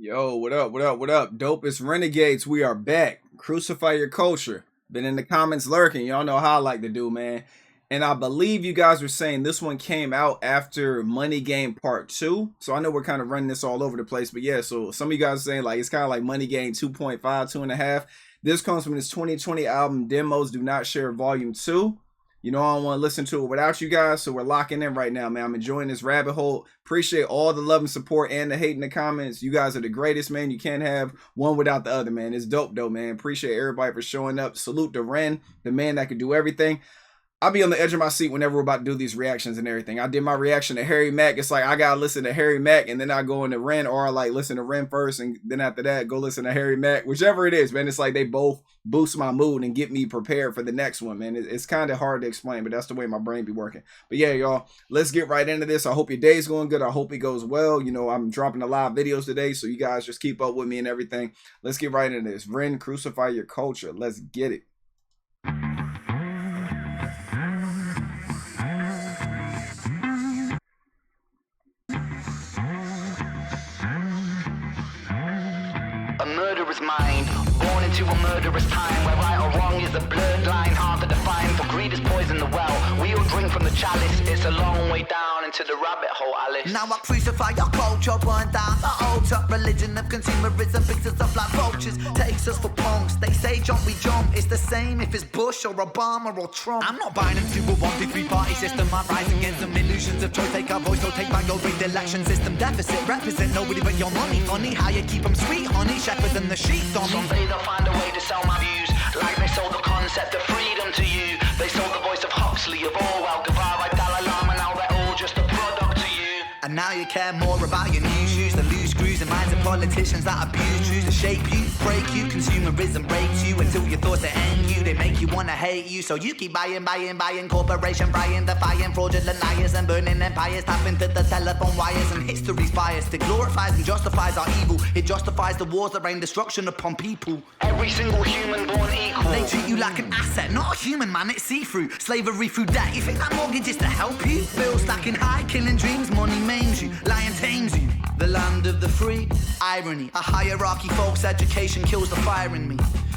Yo, what up? What up? What up? Dopest Renegades, we are back. Crucify your culture. Been in the comments lurking. Y'all know how I like to do, man. And I believe you guys were saying this one came out after Money Game Part 2. So I know we're kind of running this all over the place. But yeah, so some of you guys are saying like it's kind of like Money Game 2.5, 2.5. This comes from his 2020 album Demos Do Not Share Volume 2. You know, I don't want to listen to it without you guys, so we're locking in right now, man. I'm enjoying this rabbit hole. Appreciate all the love and support and the hate in the comments. You guys are the greatest, man. You can't have one without the other, man. It's dope, though, man. Appreciate everybody for showing up. Salute to Ren, the man that could do everything. I'll be on the edge of my seat whenever we're about to do these reactions and everything. I did my reaction to Harry Mack. It's like I gotta listen to Harry Mack and then I go into Ren, or I like listen to Ren first and then after that go listen to Harry Mack. Whichever it is, man. It's like they both boost my mood and get me prepared for the next one, man. It's kind of hard to explain, but that's the way my brain be working. But yeah, y'all, let's get right into this. I hope your day's going good. I hope it goes well. You know, I'm dropping a live videos today, so you guys just keep up with me and everything. Let's get right into this. Ren, Crucify Your Culture. Let's get it. A murderer's mind, born into a murderous time, where right or wrong is a blurred line, hard to define. For greed is poison the well, we all drink from the chalice. It's a long way down into the rabbit hole, Alice. Now I crucify your culture, burn down the altar. Religion of consumerism picks us up like vultures, takes us for punks. They say jump, we jump. It's the same if it's Bush or Obama or Trump. I'm not buying into a 1, 2, 3 party system. I rise against them illusions of choice. Take our voice or take back your rigged election system. Deficit represent nobody but your money. Funny how you keep them sweet, honey. Shepherds and the sheep, dummy. Someday they'll find a way to sell my views, like they sold the concept of freedom to you. They sold the voice of Huxley, of Orwell, Guevara, Dalai Lama. Now they're all just a product to you. And now you care more about your new shoes, the loose screws and minds of politicians that abuse truths to shape you, break you. Consumerism breaks you until your thoughts they end you. They make you wanna hate you, so you keep buying. Corporation buying, defying fraudulent liars and burning empires, tapping to the telephone wires. And history's biased. It glorifies and justifies our evil. It justifies the wars that rain destruction upon people. Every single human born equal. They treat you like an asset, not a human, man. It's see-through. Slavery through debt. You think that mortgage is to help you? Bills stacking high, killing dreams. Money maims you, lying tames you. The land of the free. Irony. A hierarchy, folks. Education kills the fire in me.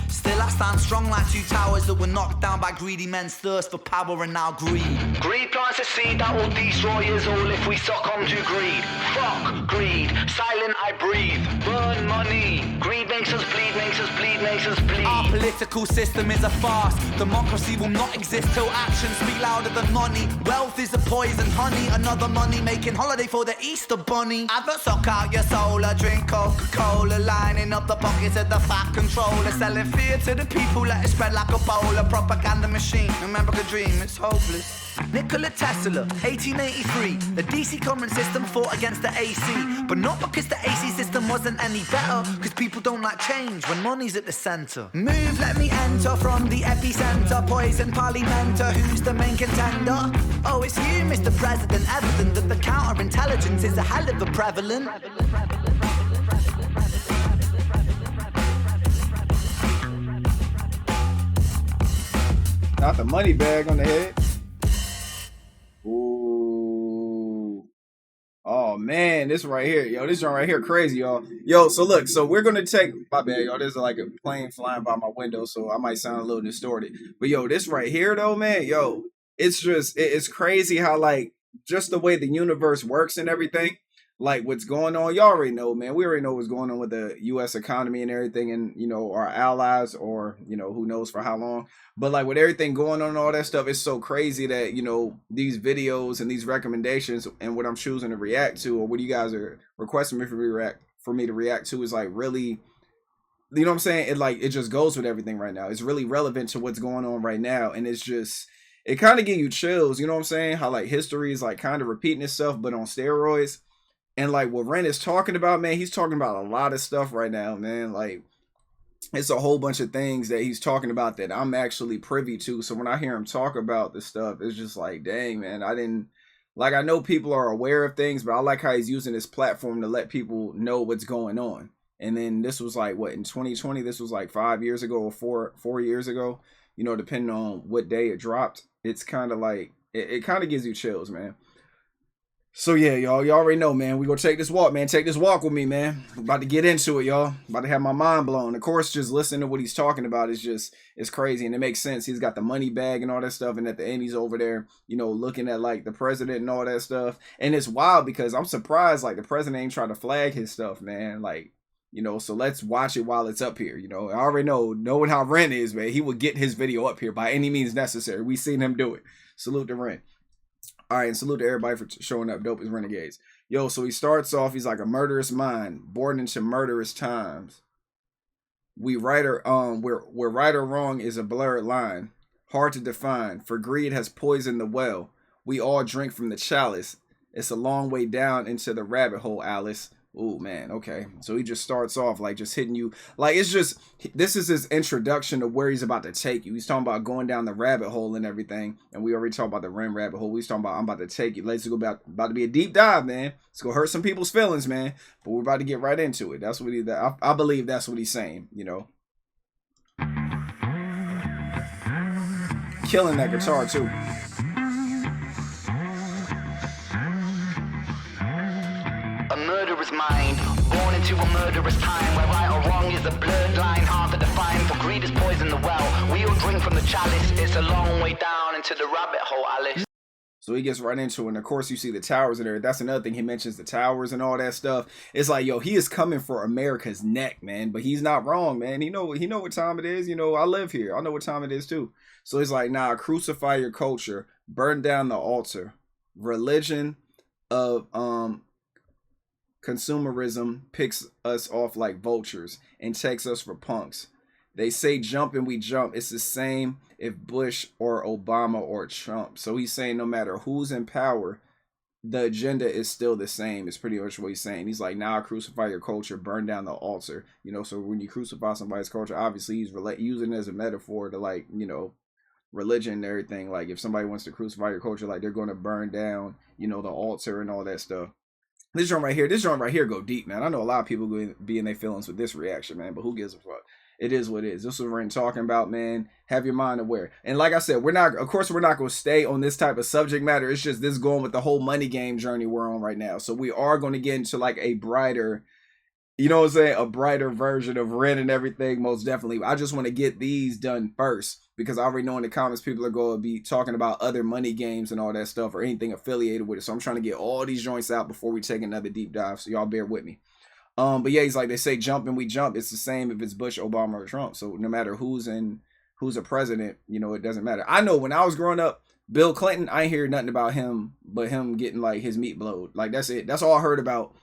Still I stand strong like two towers that were knocked down by greedy men's thirst for power and now greed. Greed plants a seed that will destroy us all if we succumb to greed. Fuck greed, silent I breathe, burn money. Greed makes us bleed, makes us bleed, makes us bleed. Our political system is a farce. Democracy will not exist till actions speak louder than money. Wealth is a poison honey, another money-making holiday for the Easter bunny. Adverts suck out your soul, drink Coca-Cola, lining up the pockets of the fat controller, selling fear to the people, let it spread like a bowl. A propaganda machine, remember the dream, it's hopeless. Nikola Tesla, 1883. The DC current system fought against the AC, but not because the AC system wasn't any better, because people don't like change when money's at the center. Move, let me enter from the epicenter. Poison parliamenter, who's the main contender? Oh, it's you, Mr. President. Evident that the counterintelligence is a hell of a prevalent. Not the money bag on the head. Ooh. Oh man, this right here, yo, this one right here, crazy, y'all. Yo, so look, so we're gonna take my bad, y'all. There's like a plane flying by my window, so I might sound a little distorted. But yo, this right here though, man, yo, it's just it's crazy how like just the way the universe works and everything. Like what's going on, y'all already know, man. We already know what's going on with the U.S. economy and everything, and you know our allies, or you know who knows for how long. But like with everything going on and all that stuff, it's so crazy that you know these videos and these recommendations and what I'm choosing to react to, or what you guys are requesting me for me to react to, is like really, you know what I'm saying? It just goes with everything right now. It's really relevant to what's going on right now, and it's just it kind of gives you chills. You know what I'm saying? How like history is like kind of repeating itself, but on steroids. And like what Ren is talking about, man, he's talking about a lot of stuff right now, man. Like it's a whole bunch of things that he's talking about that I'm actually privy to. So when I hear him talk about this stuff, it's just like, dang, man, I know people are aware of things, but I like how he's using this platform to let people know what's going on. And then this was like, what, in 2020, this was like 5 years ago or four years ago, you know, depending on what day it dropped. It's kind of like, it kind of gives you chills, man. So yeah, y'all already know, man. We gonna take this walk, man. Take this walk with me, man. I'm about to get into it, y'all. About to have my mind blown. Of course, just listening to what he's talking about is just it's crazy, and it makes sense. He's got the money bag and all that stuff, and at the end he's over there, looking at like the president and all that stuff. And it's wild because I'm surprised like the president ain't trying to flag his stuff, man. Like, so let's watch it while it's up here. I already knowing how Ren is, man. He would get his video up here by any means necessary. We seen him do it. Salute to Ren. All right, and salute to everybody for showing up. Dopest RENegades. Yo, so he starts off, he's like a murderous mind, born into murderous times. Where right or wrong is a blurred line, hard to define, for greed has poisoned the well. We all drink from the chalice. It's a long way down into the rabbit hole, Alice. Oh man, okay. So he just starts off like just hitting you. Like it's just this is his introduction to where he's about to take you. He's talking about going down the rabbit hole and everything. And we already talked about the Ren rabbit hole. He's talking about I'm about to take you. Let's go about to be a deep dive, man. It's gonna hurt some people's feelings, man. But we're about to get right into it. That's what I believe that's what he's saying, Killing that guitar too. A murderous mind, born into a murderous time, where right or wrong is a blurred line, hard to define, for greed is poison the well. We all drink from the chalice, it's a long way down into the rabbit hole, Alice. So he gets right into it, and of course you see the towers in there. That's another thing. He mentions the towers and all that stuff. It's like, yo, he is coming for America's neck, man. But he's not wrong, man. He know what time it is. I live here. I know what time it is too. So he's like, nah, crucify your culture, burn down the altar. Religion of consumerism picks us off like vultures and takes us for punks. They say jump and we jump. It's the same if Bush or Obama or Trump. So he's saying no matter who's in power, the agenda is still the same. It's pretty much what he's saying. He's like, now crucify your culture, burn down the altar. So when you crucify somebody's culture, obviously he's using it as a metaphor to like, religion and everything. Like if somebody wants to crucify your culture, like they're going to burn down, the altar and all that stuff. This joint right here go deep, man. I know a lot of people going to be in their feelings with this reaction, man, but who gives a fuck? It is what it is. This is what we're talking about, man. Have your mind aware. And like I said, we're not going to stay on this type of subject matter. It's just this going with the whole money game journey we're on right now. So we are going to get into like a brighter, a brighter version of Ren and everything, most definitely. I just want to get these done first because I already know in the comments people are going to be talking about other money games and all that stuff or anything affiliated with it. So I'm trying to get all these joints out before we take another deep dive. So y'all bear with me. But yeah, he's like, they say jump and we jump. It's the same if it's Bush, Obama, or Trump. So no matter who's a president, it doesn't matter. I know when I was growing up, Bill Clinton, I ain't hear nothing about him but him getting like his meat blowed. Like that's it. That's all I heard about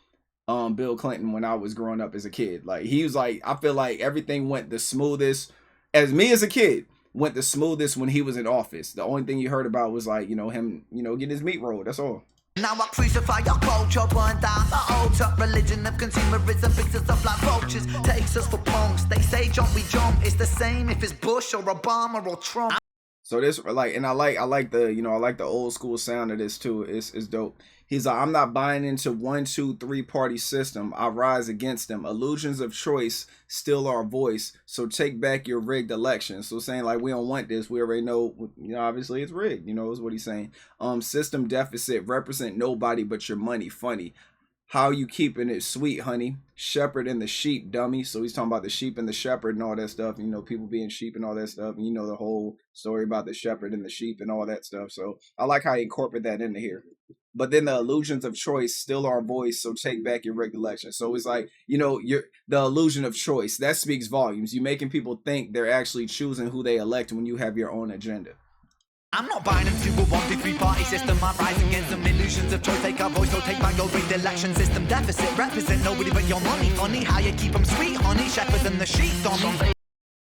Bill Clinton when I was growing up as a kid. Like he was like, I feel like everything went the smoothest as me as a kid went the smoothest when he was in office. The only thing you heard about was like, him, getting his meat rolled. That's all. Now I crucify your culture, burn down the altar. Religion of consumerism picks us up like vultures, takes us for punks. They say jump, we jump. It's the same if it's Bush or Obama or Trump. So this like, and I like the, I like the old school sound of this too. It's dope. He's like, I'm not buying into 1, 2, 3 party system. I rise against them. Illusions of choice still our voice. So take back your rigged election. So saying like, we don't want this. We already know, obviously it's rigged, is what he's saying. System deficit represent nobody but your money. Funny. How you keeping it sweet, honey? Shepherd and the sheep, dummy. So he's talking about the sheep and the shepherd and all that stuff. People being sheep and all that stuff. And the whole story about the shepherd and the sheep and all that stuff. So I like how he incorporate that into here. But then the illusions of choice still our voice, so take back your recollection. So it's like, you're the illusion of choice. That speaks volumes. You making people think they're actually choosing who they elect when you have your own agenda. I'm not buying into a 1, 2, 3 party system. I rise against them illusions of choice. Take our voice, so take back your rigged election system. Deficit represent nobody but your money. Funny how you keep them sweet, honey. Shepherds and the sheep, dummy.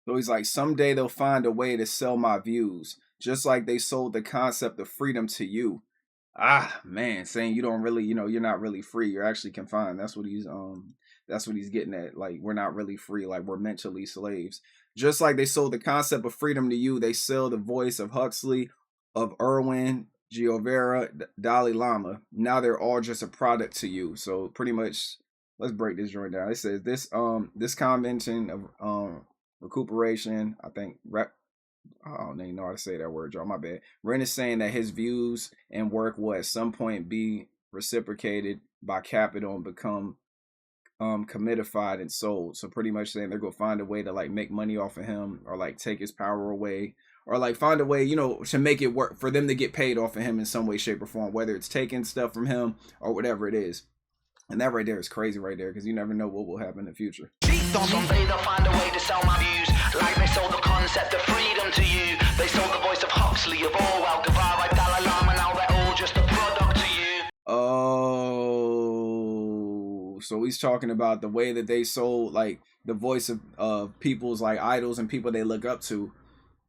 So he's like, someday they'll find a way to sell my views, just like they sold the concept of freedom to you. Ah, man, saying you don't really, you're not really free. You're actually confined. That's what he's getting at. Like, we're not really free. Like, we're mentally slaves. Just like they sold the concept of freedom to you, they sell the voice of Huxley, of Irwin, Giovera, Dalai Lama. Now they're all just a product to you. So pretty much, let's break this joint down. It says this convention of recuperation, I think, I don't even know how to say that word, y'all. My bad. Ren is saying that his views and work will at some point be reciprocated by capital and become commodified and sold. So pretty much saying they're gonna find a way to like make money off of him, or like take his power away, or like find a way, you know, to make it work for them to get paid off of him in some way, shape, or form, whether it's taking stuff from him or whatever it is. And that right there is crazy right there, because you never know what will happen in the future. Someday they'll find a way to sell my views, like they sold the concept of freedom to you. They sold the voice of Huxley, of Orwell, Guevara, Dalai Lama, now they're all just a product to you. Oh, so he's talking about the way that they sold like the voice of people's like idols and people they look up to.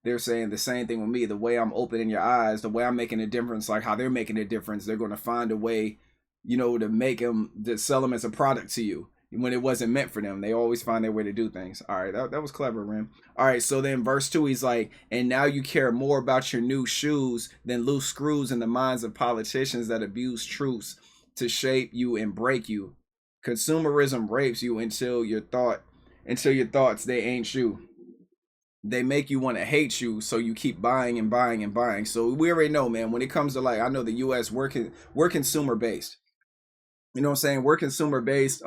They're saying the same thing with me. The way I'm opening your eyes, the way I'm making a difference, like how they're making a difference, they're going to find a way, you know, to make them, to sell them as a product to you when it wasn't meant for them. They always find their way to do things. All right, that was clever, Ren. All right, so then verse 2, he's like, and now you care more about your new shoes than loose screws in the minds of politicians that abuse truths to shape you and break you. Consumerism rapes you until your thoughts they ain't you. They make you want to hate you, so you keep buying and buying and buying. So we already know, man, when it comes to like, I know the US, we're consumer based. You know what I'm saying? We're consumer based.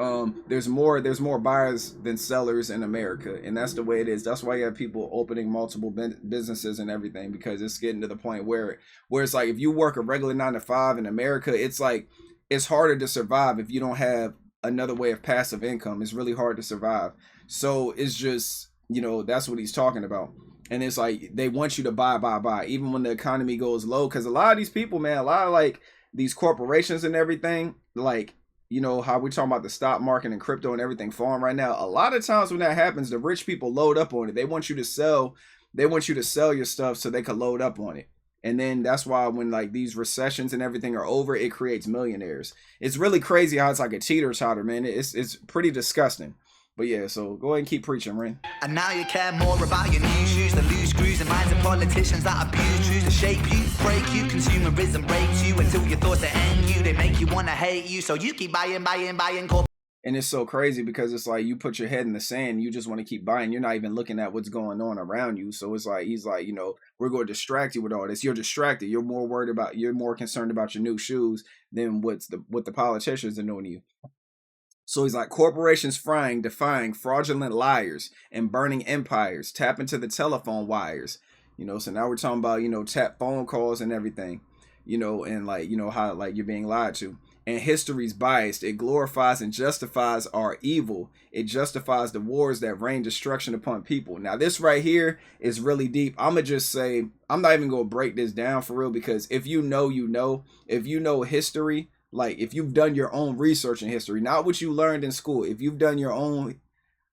There's more buyers than sellers in America, and that's the way it is. That's why you have people opening multiple businesses and everything, because it's getting to the point where it's like, if you work a regular 9 to 5 in America, it's like it's harder to survive if you don't have another way of passive income. It's really hard to survive. So it's just, you know, that's what he's talking about. And it's like they want you to buy, even when the economy goes low. Because a lot of these people, man, a lot of like these corporations and everything, like, you know, how we talking about the stock market and crypto and everything falling right now. A lot of times when that happens, the rich people load up on it. They want you to sell your stuff so they can load up on it. And then that's why when like these recessions and everything are over, it creates millionaires. It's really crazy how it's like a teeter-totter, man. It's pretty disgusting. But yeah, so go ahead and keep preaching, Ren. And now you care more about your new shoes, the loose screws and minds of politicians that abuse truths to shape you, break you. Consumerism breaks you until your thoughts they end you. They make you want to hate you, so you keep buying. And it's so crazy because it's like you put your head in the sand, you just want to keep buying. You're not even looking at what's going on around you. So it's like, he's like, you know, we're going to distract you with all this. You're distracted. You're more concerned about your new shoes than what the politicians are doing to you. So he's like, corporations defying fraudulent liars and burning empires, tap into the telephone wires. You know, so now we're talking about, you know, tap phone calls and everything, you know, and like, you know, how like you're being lied to. And history's biased. It glorifies and justifies our evil. It justifies the wars that rain destruction upon people. Now, this right here is really deep. I'm going to just say, I'm not even going to break this down for real, because if you know, you know. If you know history, like if you've done your own research in history, not what you learned in school, if you've done your own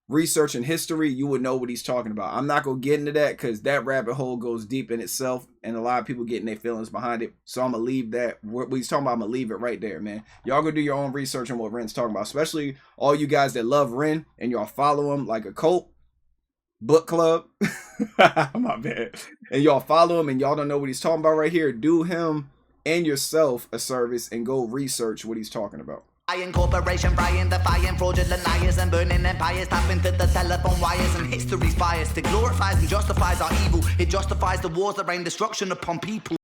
research in history, you would know what he's talking about. I'm not going to get into that because that rabbit hole goes deep in itself and a lot of people getting their feelings behind it. So I'm going to leave that. What he's talking about, I'm going to leave it right there, man. Y'all go do your own research on what Ren's talking about, especially all you guys that love Ren and y'all follow him like a cult book club. My bad. And y'all follow him and y'all don't know what he's talking about right here. Do him and yourself a service and go research what he's talking about. Buying corporation, buying, defying fraudulent liars and burning empires, tapping to the telephone wires. And history's biased. It glorifies and justifies our evil. It justifies the wars that rain destruction upon people.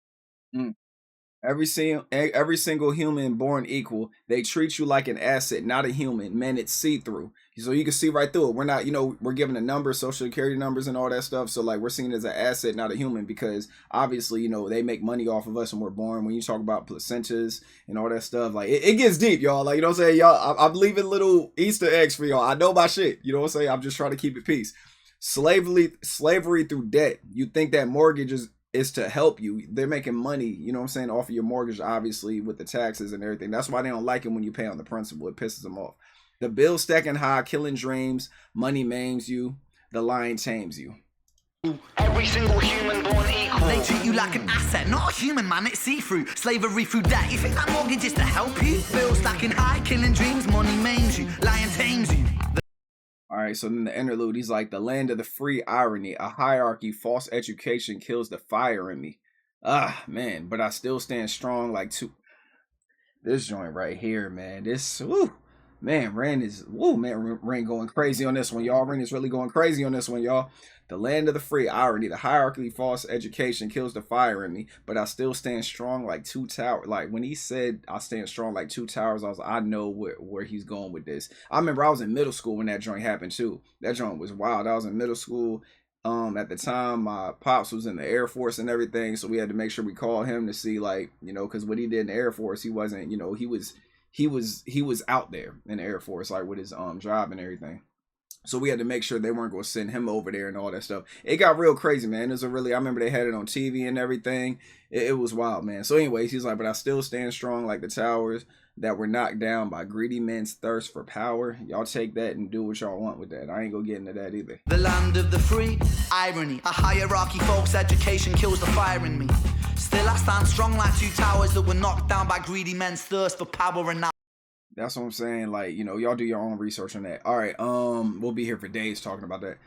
Every single human born equal. They treat you like an asset, not a human. Man, it's see-through. So you can see right through it. We're not, you know, we're given a number, social security numbers and all that stuff. So like we're seen as an asset, not a human, because obviously, you know, they make money off of us when we're born. When you talk about placentas and all that stuff, like it gets deep, y'all. Like, you know what I'm saying? Y'all, I'm leaving little Easter eggs for y'all. I know my shit. You know what I'm saying? I'm just trying to keep it peace. Slavery through debt. You think that mortgage is to help you. They're making money, you know what I'm saying, off of your mortgage, obviously, with the taxes and everything. That's why they don't like it when you pay on the principal. It pisses them off. The bill stacking high, killing dreams. Money maims you. The lion tames you. Every single human born equal. They treat you like an asset, not a human, man. It's see-through. Slavery through debt. You think that mortgage is to help you? Bill stacking high, killing dreams. Money maims you. Lion tames you. All right, so then the interlude, he's like, the land of the free irony, a hierarchy, false education kills the fire in me. Ah, man, but I still stand strong like two. This joint right here, man, this, woo. Man, Ren going crazy on this one, y'all. Ren is really going crazy on this one, y'all. The land of the free, irony, the hierarchy, false education kills the fire in me, but I still stand strong like two towers. Like when he said I stand strong like two towers, I was like, I know where he's going with this. I remember I was in middle school when that joint happened too. That joint was wild. I was in middle school. At the time, my pops was in the Air Force and everything, so we had to make sure we called him to see, like, because what he did in the Air Force, he wasn't, he was out there in the Air Force, like with his job and everything. So we had to make sure they weren't going to send him over there and all that stuff. It got real crazy, man. It was I remember they had it on TV and everything. It was wild, man. So anyways, he's like, but I still stand strong like the towers that were knocked down by greedy men's thirst for power. Y'all take that and do what y'all want with that. I ain't gonna get into that either. The land of the free, irony, a hierarchy, false education kills the fire in me. Still I stand strong like two towers that were knocked down by greedy men's thirst for power and now. That's what I'm saying. Like, y'all do your own research on that. All right. We'll be here for days talking about that.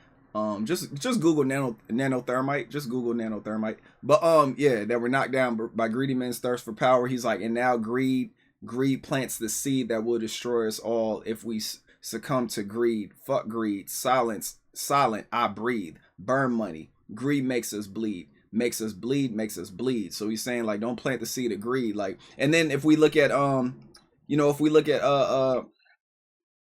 Just Google nanothermite. Just Google nanothermite. But yeah, that were knocked down by greedy men's thirst for power. He's like, and now greed plants the seed that will destroy us all if we succumb to greed. Fuck greed. Silent. I breathe. Burn money. Greed makes us bleed. Makes us bleed. So he's saying, like, don't plant the seed of greed. Like, and then if we look at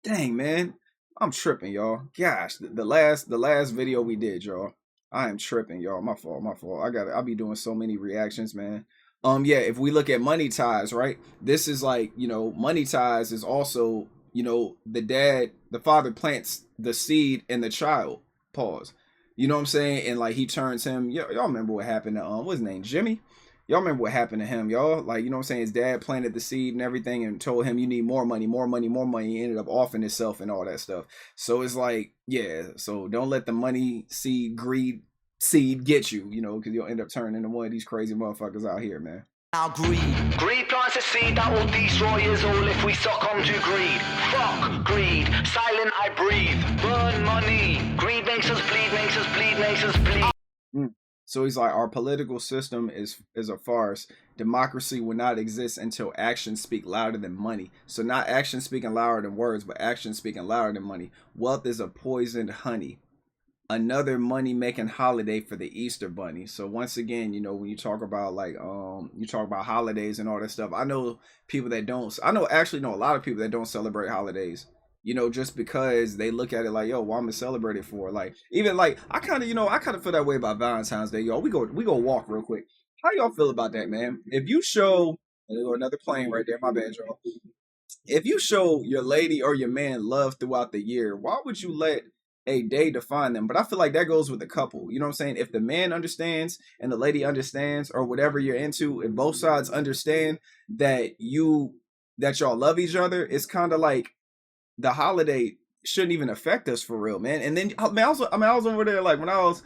dang, man, I'm tripping, y'all. Gosh, the last video we did, y'all. I am tripping, y'all. My fault. I'll be doing so many reactions, man. Yeah, if we look at money ties, right? This is like, money ties is also, the father plants the seed in the child. Pause. You know what I'm saying? And like he turns him, y'all remember what happened to what's his name? Jimmy? Y'all remember what happened to him, y'all? Like, you know what I'm saying? His dad planted the seed and everything and told him you need more money. He ended up offing himself and all that stuff. So it's like, yeah, so don't let the money greed seed get you, because you'll end up turning into one of these crazy motherfuckers out here, man. Now greed plants a seed that will destroy us all if we succumb to greed. Fuck greed, silent I breathe, burn money. Greed makes us bleed, makes us bleed, makes us bleed. So he's like, our political system is a farce. Democracy will not exist until actions speak louder than money. So not actions speaking louder than words, but actions speaking louder than money. Wealth is a poisoned honey. Another money-making holiday for the Easter Bunny. So once again, when you talk about like you talk about holidays and all that stuff, I know a lot of people that don't celebrate holidays. Just because they look at it like, yo, why am I celebrating for? Like, even like I kind of feel that way about Valentine's Day, y'all. We go walk real quick. How y'all feel about that, man? If you show, there go another plane right there, my bad, y'all. If you show your lady or your man love throughout the year, why would you let a day define them? But I feel like that goes with the couple. You know what I'm saying? If the man understands and the lady understands, or whatever you're into, if both sides understand that y'all love each other, it's kind of like the holiday shouldn't even affect us for real, man. And then, man, I was over there, like, when I was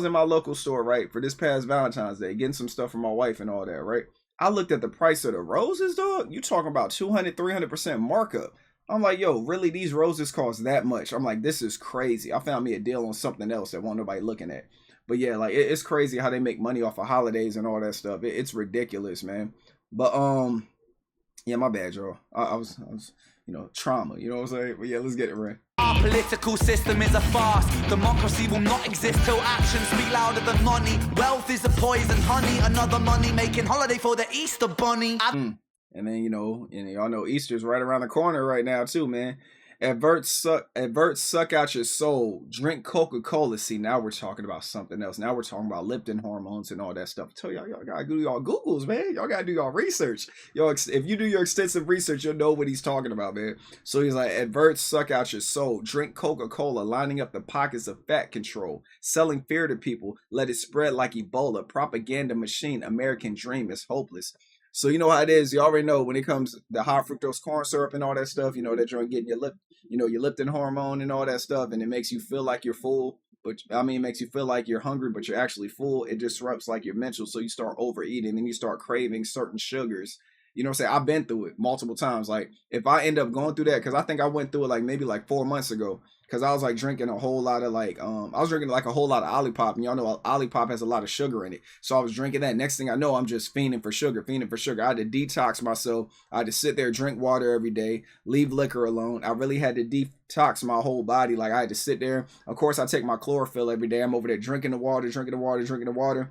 in my local store, right, for this past Valentine's Day, getting some stuff for my wife and all that, right? I looked at the price of the roses, dog. You talking about 200-300% markup. I'm like, yo, really? These roses cost that much? I'm like, this is crazy. I found me a deal on something else that won't nobody looking at. But yeah, like, it's crazy how they make money off of holidays and all that stuff. It's ridiculous, man. But yeah, my bad, y'all. I was trauma, you know what I'm saying? But yeah, let's get it right. Our political system is a farce. Democracy will not exist till actions speak louder than money. Wealth is a poison honey, another money-making holiday for the Easter Bunny. And then, and y'all know Easter's right around the corner right now too, man. Adverts suck out your soul. Drink Coca-Cola. See, now we're talking about something else. Now we're talking about leptin hormones and all that stuff. I tell y'all gotta do y'all Googles, man. Y'all gotta do y'all research. If you do your extensive research, you'll know what he's talking about, man. So he's like, adverts suck out your soul. Drink Coca-Cola, lining up the pockets of fat control, selling fear to people. Let it spread like Ebola. Propaganda machine. American dream is hopeless. So you know how it is. You already know when it comes to the high fructose corn syrup and all that stuff, that joint getting your leptin hormone and all that stuff, and it makes you feel like you're full. But it makes you feel like you're hungry, but you're actually full. It disrupts like your mental, so you start overeating and you start craving certain sugars. You know what I'm saying? I've been through it multiple times. Like if I end up going through that, because I think I went through it like maybe like 4 months ago. Because I was like drinking a whole lot of like I was drinking like a whole lot of Olipop, and y'all know Olipop has a lot of sugar in it. So I was drinking that. Next thing I know, I'm just fiending for sugar, fiending for sugar. I had to detox myself. I had to sit there, drink water every day, leave liquor alone. I really had to detox my whole body. Like I had to sit there. Of course, I take my chlorophyll every day. I'm over there drinking the water, drinking the water, drinking the water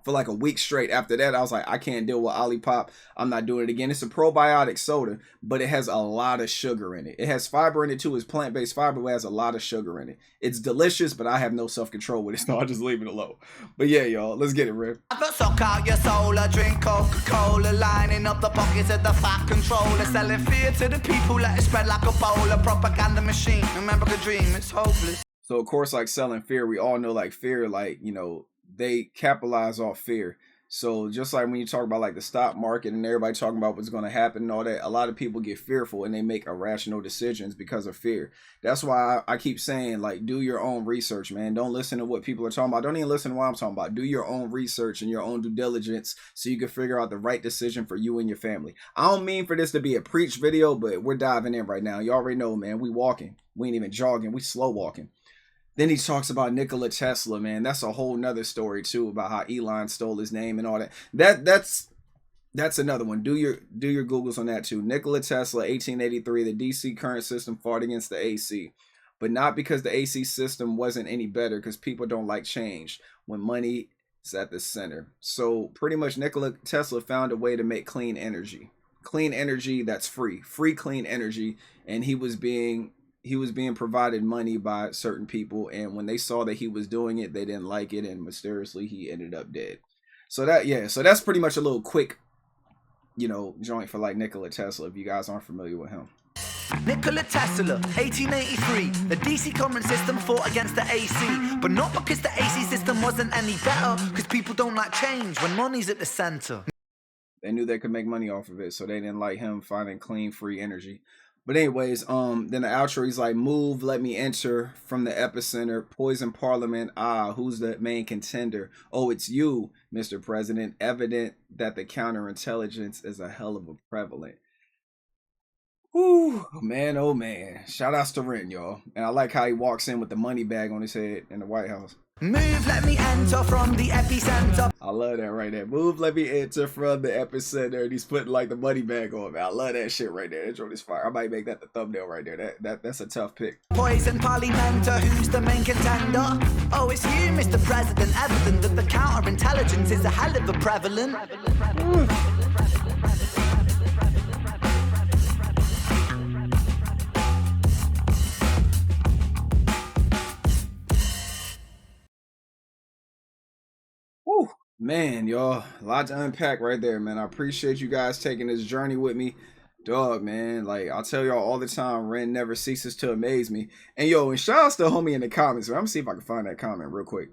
for like a week straight. After that, I was like, I can't deal with Olipop. I'm not doing it again. It's a probiotic soda, but it has a lot of sugar in it. It has fiber in it too. It's plant-based fiber, but it has a lot of sugar in it. It's delicious, but I have no self-control with it, so I'll just leave it alone. But yeah, y'all, let's get it, Rip. Suck out your soul, drink Coca-Cola, lining up the pockets of the fat controller, selling fear to the people, let it spread like a bowl, a propaganda machine. Remember the dream, it's hopeless. So of course, like selling fear, we all know like fear, like, you know, they capitalize off fear. So just like when you talk about like the stock market and everybody talking about what's going to happen and all that, a lot of people get fearful and they make irrational decisions because of fear. That's why I keep saying, like, do your own research, man. Don't listen to what people are talking about. Don't even listen to what I'm talking about. Do your own research and your own due diligence so you can figure out the right decision for you and your family. I don't mean for this to be a preach video, but we're diving in right now. You already know, man. We walking. We ain't even jogging. We slow walking. Then he talks about Nikola Tesla, man. That's a whole nother story too, about how Elon stole his name and all that. That's another one. Do your Googles on that too. Nikola Tesla, 1883. The DC current system fought against the AC, but not because the AC system wasn't any better, because people don't like change when money is at the center. So pretty much Nikola Tesla found a way to make clean energy that's free clean energy, and he was being provided money by certain people, and when they saw that he was doing it, they didn't like it, and mysteriously he ended up dead. So that's pretty much a little quick, you know, joint for like Nikola Tesla, if you guys aren't familiar with him. Nikola Tesla, 1883. The DC current system fought against the AC, but not because the AC system wasn't any better, because people don't like change when money's at the center. They knew they could make money off of it, so they didn't like him finding clean, free energy. But anyways, then the outro, he's like, move, let me enter from the epicenter, poison parliament, who's the main contender? Oh, it's you, Mr. President. Evident that the counterintelligence is a hell of a prevalent. Whew, man, oh man. Shout outs to Ren, y'all. And I like how he walks in with the money bag on his head in the White House. Move, let me enter from the epicenter. I love that right there. Move, let me enter from the epicenter. And he's putting like the money bag on, man. I love that shit right there. That joint is fire. I might make that the thumbnail right there. That's a tough pick. Poison parliamenter, who's the main contender? Oh, it's you, Mr. President. Evident that the counterintelligence is a hell of a prevalent. Whew, man, y'all, a lot to unpack right there, man. I appreciate you guys taking this journey with me. Dog, man, like, I'll tell y'all all the time, Ren never ceases to amaze me. And yo, and shout outs to homie in the comments, man. I'm gonna see if I can find that comment real quick.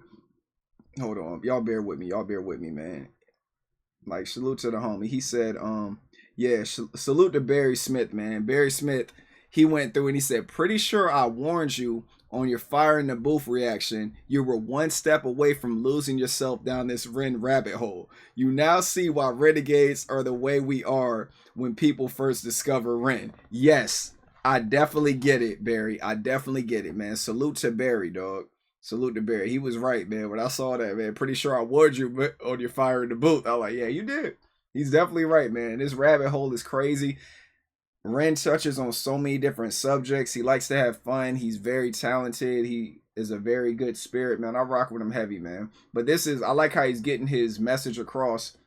Hold on. Y'all bear with me, man. Like, salute to the homie. He said, yeah, salute to Barry Smith, man. Barry Smith, he went through and he said, pretty sure I warned you on your fire in the booth reaction. You were one step away from losing yourself down this Ren rabbit hole. You now see why renegades are the way we are when people first discover Ren. Yes, I definitely get it, Barry. I definitely get it, man. Salute to Barry, dog. Salute to Barry. He was right, man. When I saw that, man, pretty sure I warned you on your fire in the booth. I was like, yeah, you did. He's definitely right, man. This rabbit hole is crazy. Ren touches on so many different subjects. He likes to have fun. He's very talented. He is a very good spirit, man. I rock with him heavy, man. But I like how he's getting his message across,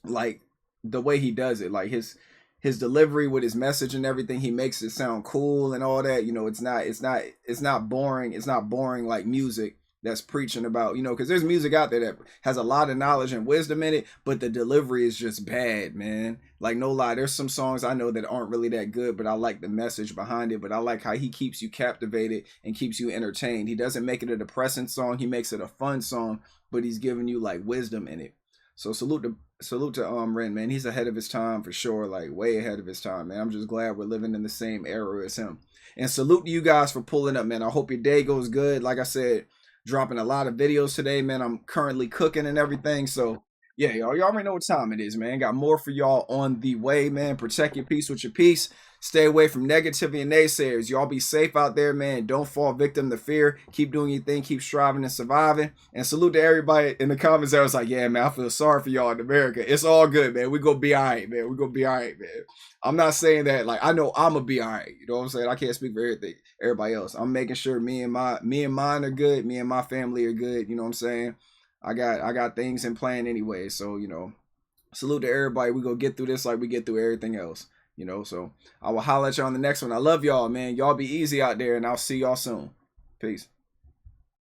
like the way he does it, like his delivery with his message and everything. He makes it sound cool and all that. You know, it's not boring. It's not boring like music that's preaching about, you know, because there's music out there that has a lot of knowledge and wisdom in it, but the delivery is just bad, man. Like, no lie, there's some songs I know that aren't really that good, but I like the message behind it. But I like how he keeps you captivated and keeps you entertained. He doesn't make it a depressing song. He makes it a fun song, but he's giving you like wisdom in it. So salute to Ren, man. He's ahead of his time for sure, like way ahead of his time, man. I'm just glad we're living in the same era as him. And salute to you guys for pulling up, man. I hope your day goes good. Like I said, dropping a lot of videos today, man. I'm currently cooking and everything, so Yeah, y'all already know what time it is, man. Got more for y'all on the way, man. Protect your peace with your peace. Stay away from negativity and naysayers. Y'all be safe out there, man. Don't fall victim to fear. Keep doing your thing. Keep striving and surviving. And salute to everybody in the comments that was like, yeah, man, I feel sorry for y'all in America. It's all good, man. We gonna be all right, man. We gonna be all right, man. I'm not saying that, like, I know I'm gonna be all right. You know what I'm saying? I can't speak for everybody else. I'm making sure me and mine are good. Me and my family are good. You know what I'm saying? I got things in plan anyway. So, salute to everybody. We gonna get through this like we get through everything else. So I will holler at y'all on the next one. I love y'all, man. Y'all be easy out there, and I'll see y'all soon. Peace.